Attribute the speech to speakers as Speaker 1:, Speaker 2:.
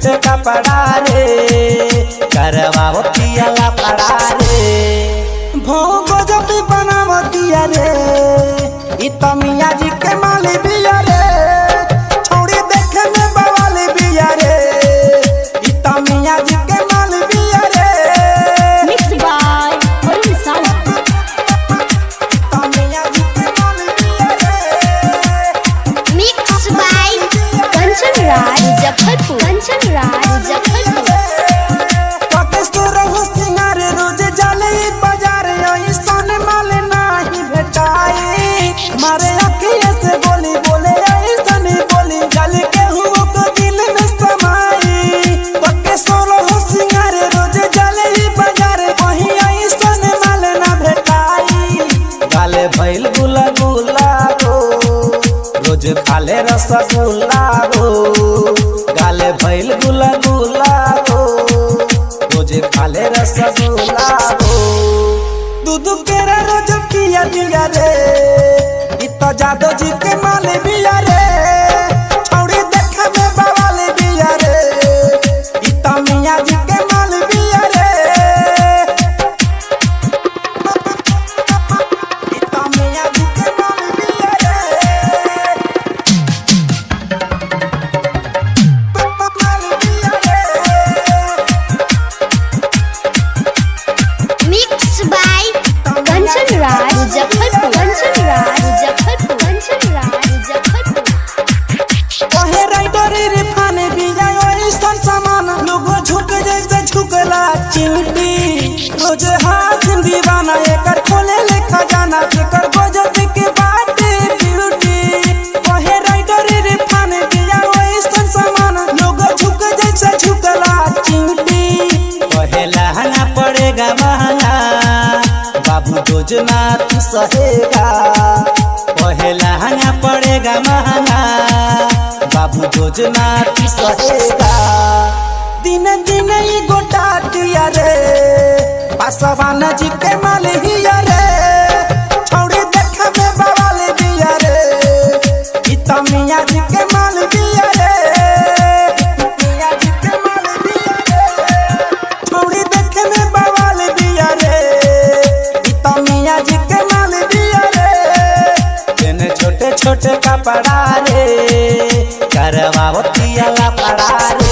Speaker 1: छोटे कपड़ा रे करवाओ पियाला पड़ा रे भोग जब बनावतिया रे इतना मियाँ जी के माली बिया रे छोड़ी देखे में बवाली बिया रे इतना मियाँ जी के माली बिया रे
Speaker 2: Mixed by Arun Sala।
Speaker 1: इतना मियाँ जी के माली बिया रे
Speaker 2: Mixed by Kanchan Raj Muzaffarpur। Kanchan Raj Muzaffarpur।
Speaker 1: मारे अखिए से बोली बोले ऐसनी बोली जल के हुओ को दिल में समाई पक्के सोलो हो सिंगार रोज जले ही बाजार वही ऐसन माल ना भेटाई गाले भइल गुला गुला हो रोज खाले रसगुल्ला हो गाले भइल गुला गुला हो रोज खाले रसगुल्ला हो दूध केरा रोज पिया दिया रे जादव जी के माले बिया रे छोड़ी देखे में बवाले बिया रे इतना मियाँ जी के माले बिया रे इतना मियाँ जी के माले बिया रे माले बिया रे
Speaker 2: Mixed by Kanchan Raj Muzaffarpur। Kanchan Raj Muzaffarpur। Kanchan Raj Muzaffarpur।
Speaker 1: ओहे राइटर इरफान बिया ओइसन सामान लोगो झुक जैसे झुकला चिमटी रोज हाथ दीवाना एकर खोले ले खजाना जेकर गजब के बात ब्यूटी ओहे राइटर इरफान बिया ओइसन सामान लोगो झुक जैसे झुकला चिमटी ओहे लहंगा पड़ेगा महंगा बाबू योजना तू सहेगा ओहे लहंगा पड़ेगा महंगा बाबू योजना तू सहेगा दिन दिन ही गोटा दिया रे पासवान जी के माल हिया रे छोड़ी देखे में बवाल बिया रे इतना मियाँ जी के माल बिया रे मियाँ जी के माल बिया रे छोड़ी देखे में बवाल बिया रे इतना मियाँ जी के माल बिया रे तेने छोटे छोटे कपड़ा रे करवाओ पियाला पड़ा रे।